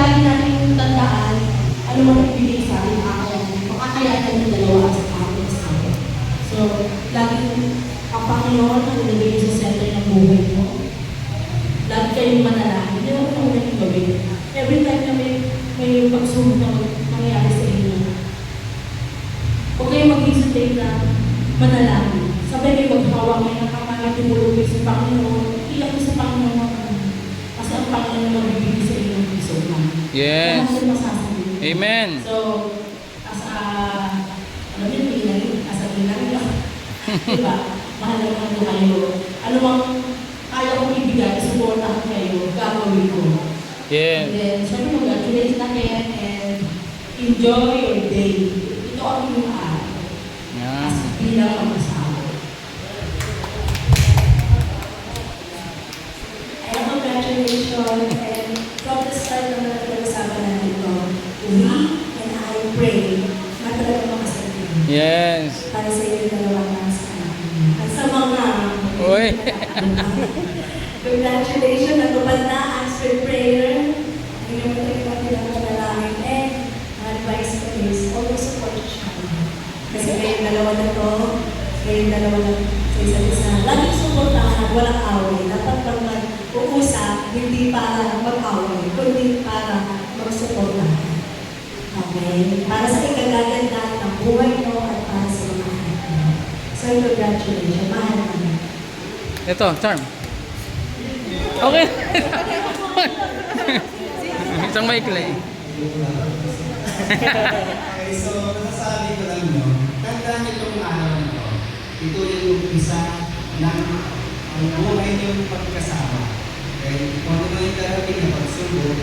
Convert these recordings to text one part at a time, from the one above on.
lagi natin tandaan, ano man nagbibigay sa atin ako, makakayanan ng dalawa sa akin sa akin. So, laging ang Panginoon ang nilagay sa center ng buhay mo. Lagi kayong manalangin. Hindi naman ang natin gawin. Every time na may pagsunod na mangyayari sa inyo, huwag kayong mag-hesitate na manalangin. Sabay kayo maghawak kayo ng kamay, tumulog kayo sa Panginoon, iyak sa Panginoon. Kasi ang Panginoon magbibigay sa inyo ng piso na. Yes. Amen. So, as a, ano yun, as a ginagawa, diba? Mahalaga mo kayo. Ano bang kaya kong ibigay, supportahan kayo, gagawin ko. Yes. And then, sabi mo, congratulations na kayo and enjoy your day. Ito ang inyong araw. As bilang mag-asawa. Ay, congratulations and from the start naman na pinag-usapan natin ito, we and I pray na talaga makasagot. Yes. Para sa inyo dalawang nasa anak. At sa mga Uy. congratulations, natupad na answered prayer. Hindi naman talaga nilang panalangin. And ang advice ko is, always support each other. Kasi kayong dalawa na to, kayong dalawa na sa isa't isa. Laging supportahan, walang away. Dapat pag mag-uusap, hindi para mag-away, kundi para mag-supportahan. Okay? Para sa ikagaganda ng buhay mo at para sa mga anak mo. So, congratulations. Mahal naman. Ito, charm. Okay. Isang maikli. Okay, so masasabi ko lang no, tandaan itong araw na to. Ito yung isa ng ang buhay niyong pagkasama. Okay? Kung ano yung darating na pagsubok,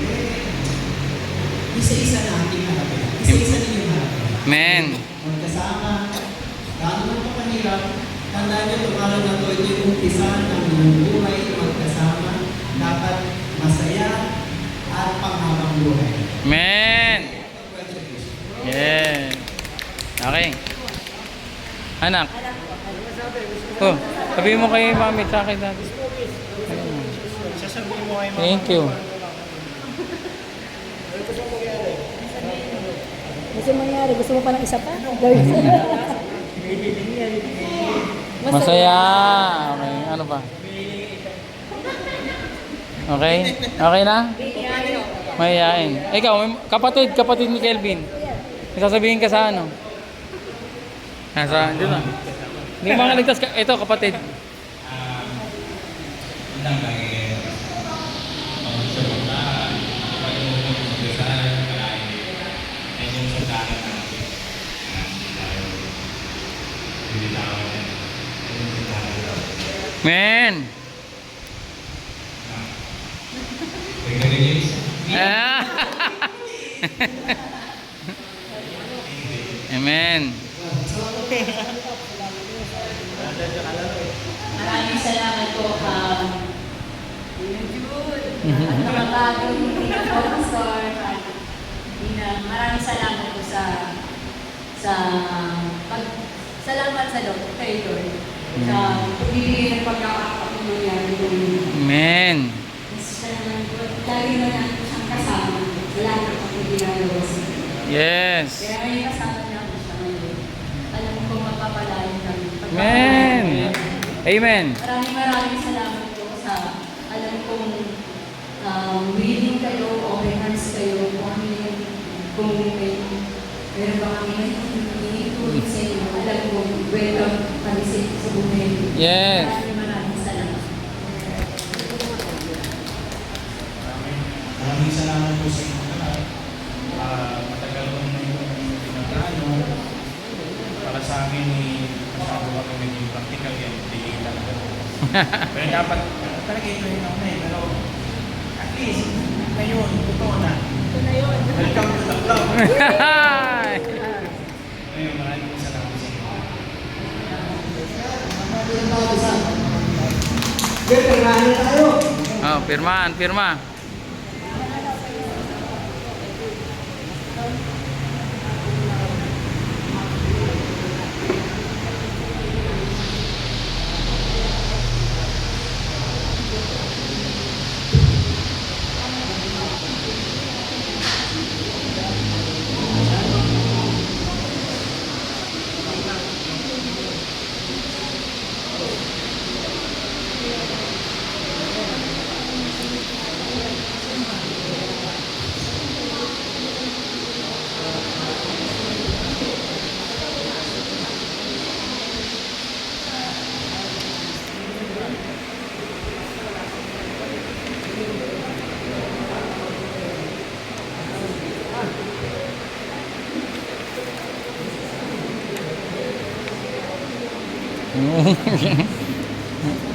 isa-isa na ating harapin. Isa-isa ninyong harapin. Amen. Magkasama, gano'n mo pa kanila, tandaan niyo itong araw na to, ito yung umpisa ng buhay magkasama. Dapat masaya at panghabang buhay. Amen. Yeah. Okay. Anak. Oh, sabihin mo kay mami sa akin dati. Sasabihin mo kay Thank you. Gusto mo nangyari? Gusto mo pa ng isa pa? Gawin mo. Masaya. Okay, ano pa? Okay? Okay na? Mayayain. Ikaw, kapatid ni Kelvin. May sasabihin ka sa ano? Nasa, doon na. Hindi mga ligtas ka. Ito, kapatid. Tentang lagi pagsuportahan, pag-uusap magdasal, malayo. Ay yung sa dagat natin. Hindi tayo binitawan yan. Ay yung sa dagat. Men. Pagkalinis. Ah. Amen. Maraming salamat po, at mga bagong sponsor. Maraming salamat po salamat sa Lord, kay Lord. Sa pagbibigay ng pagkakataon yan. Amen. Salamat po. Lagi na natin siyang kasama. Lahat ng pag-ginagawa sa inyo. Yes. Kaya may kasama niya ako siya ngayon. Alam ko magpapalain kami. Amen. Amen. Maraming salamat po sa alam kong willing kayo, open hands kayo, kung meron ba kami hinituloy sa inyo, alam kong welcome kami sa buhay. Yes. Maraming salamat. Maraming salamat po sa inyo lahat. Matagal ko na yung pinaplano. Para sa amin, masyado kami naging practical yan. Hindi talaga. Pero dapat, talaga ito yung ako na eh. Pero, at least, ngayon, totoo na. Ito na yun. Welcome to the club. Ngayon, maraming salamat sa inyo. Oh, pirma.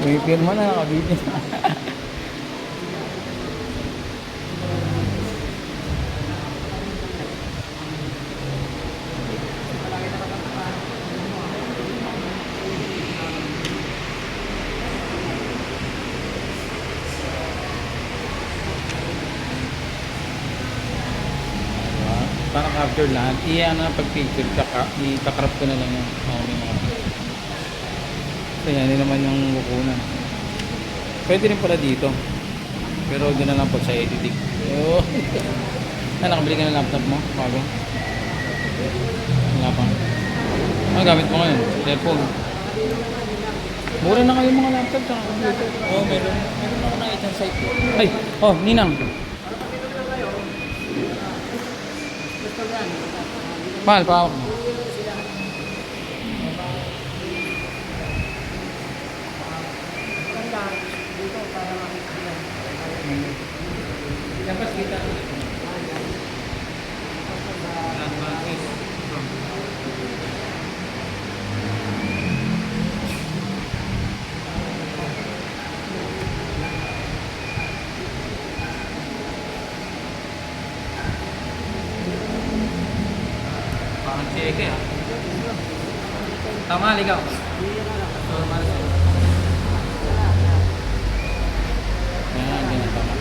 May pirma na, nakabibig. Para capture lahat, iya na pag-picture, ikakrap ko na lang yung mga picture. So yan, yun naman yung kukunan. Pwede rin pala dito. Pero doon na lang po sa editing. Oh. Nakabili ka ng laptop mo? Bago? Wala pa. Ano gamit mo ngayon? Cellphone. Mura na kayo mga laptop sa computer. Oh, meron. Meron ako nakita sa site. Ay! Oh, Ninang! Mahal pa ako. Dapat kita. Parang cheque ah. Tama, ligaw. Yan, yan ang tama.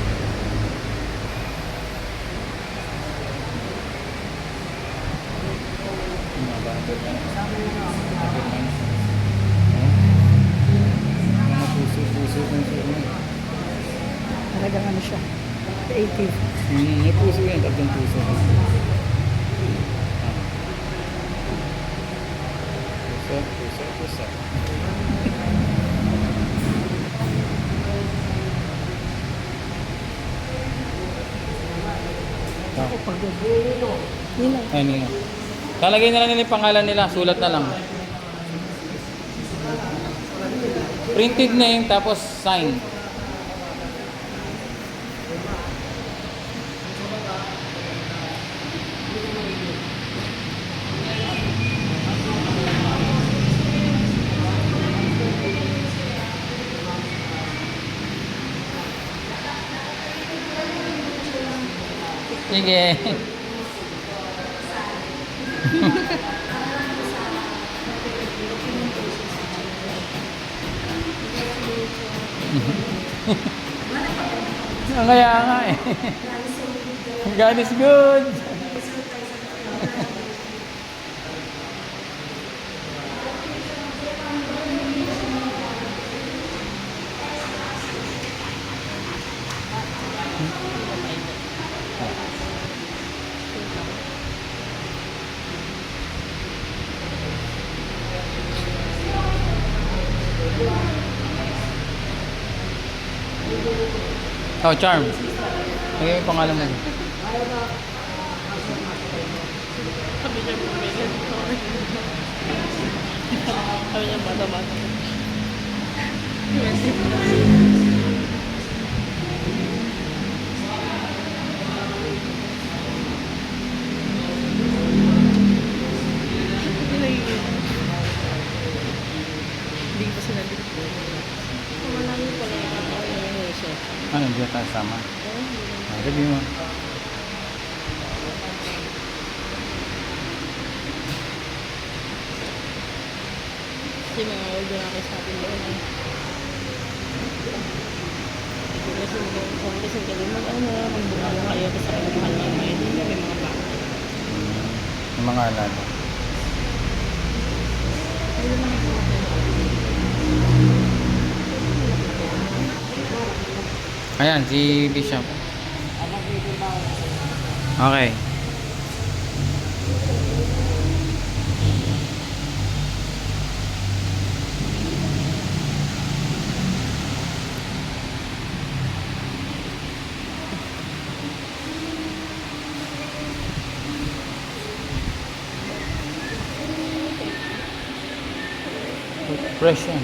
Mga puso-puso kung sino. Talagang ano siya, creative. May puso yan, tatlong puso. Puso. Ako pag yun lang. Ayun nga. Talagay na lang nila yung pangalan nila, sulat na lang. Printed name tapos sign. Sige. Kaya nga eh. God is good. Oh, Charm. Lagay yung pangalan mo. Sabi niya bata-bata. Hindi ko sila dito. Malaki pala yung siya. Ano, hindi tayo sama. Review mo. Kasi mga order na kayo sa atin doon. Kasi mag-focus ang galing magbunga lang kayo kasi sa mahal na may mga bata. Yung mga alala. Ayan, si Bishop. Okay. Fresh yan.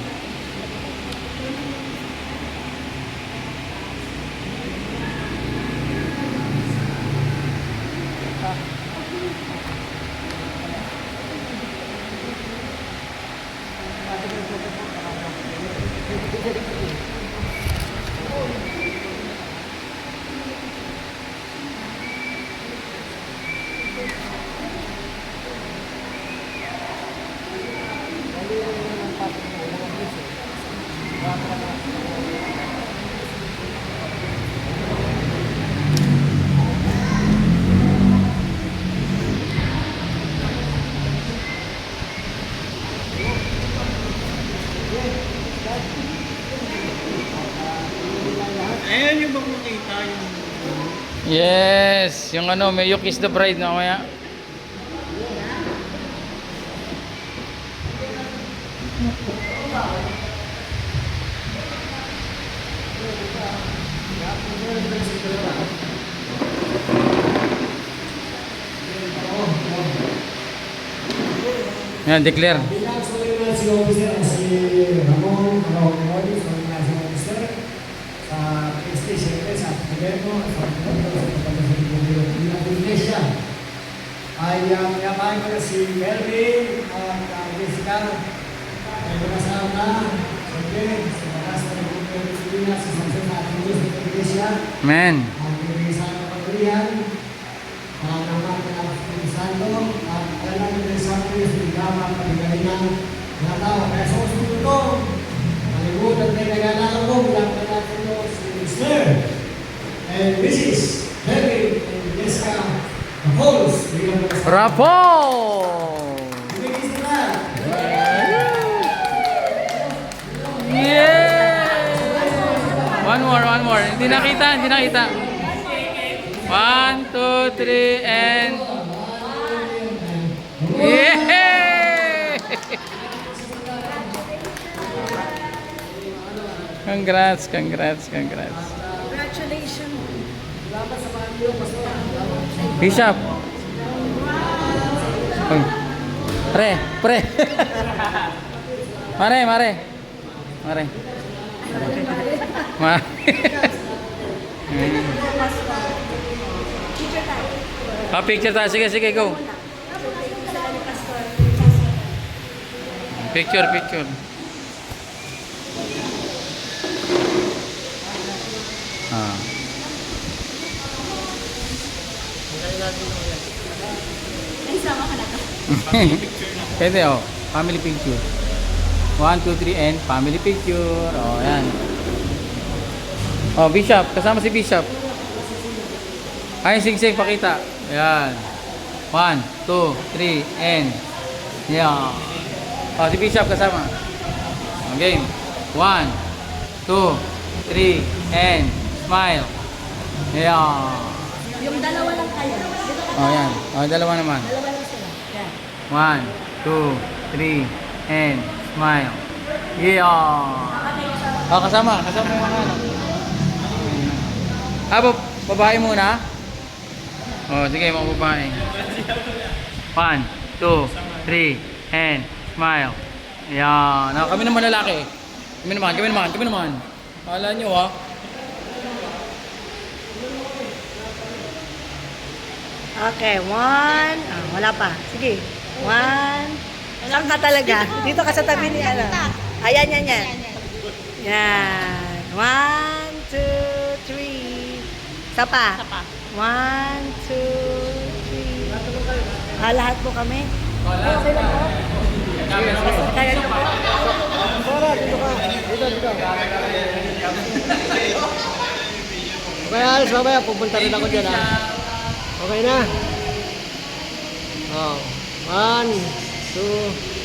Ayan yung bang makita yung... Yes, yung ano, may You Kiss the Bride na kaya. Yan, declare. Bilang sebagai national officer si Ramon Araujo sebagai national officer sa PlayStation sa gobyerno sa Indonesia ay yapain ko na si Melvin at Jessica ay kasama na siyempre sa batas ng gobyerno ng Pilipinas sa sanction sa ating Diyos ng Indonesia Amen. ang pinag-isang kapatulian ang naman ng Espiritu Santo at kailangan ng Santo Diyos ng gamang pagkagalingan ng tao. Kaya sa susunod ito, malimutan tayo nag-aalala ko bilang natin ito si Mr. and Mrs. Henry and Jessica Rapols. Rapo! Bigay sila. Yeah! One more. Hindi nakita. 1, 2, 3, and... Yeah! Congrats. Bishop. Uy. Pre. Mare. Picture tayo. Sige, go. Picture. Ah. Pwede family picture. 1, 2, 3 and family picture. Yan. Bishop, kasama si Bishop. Ay, sing pakita. Ayan. 1, 2, 3 and yeah. Si Bishop kasama. Okay. 1, 2, 3 and smile. Yeah. Yung dalawa lang kayo. Dito ka. Yan. Dalawa naman. Dalawa lang sila. Yan. 1, 2, 3 and smile. Yeah. Kasama yung mga ano. Babae muna. Sige, mga babae. 1, 2, 3 and smile. Yan. Kami naman lalaki. Kami naman. Kala nyo Okay, 1. Wala pa. Sige. 1. Saan ka talaga? Dito ka sa tabi ni ano. Ayan. Yan. 1, 2, 3. Isa pa. 1, 2, 3. Lahat po kami. Okay lang po. Kaya niyo po. Sora, dito ka. Dito. Okay, alis mamaya. Pupunta rin ako dyan ha. Okay na. 1, 2,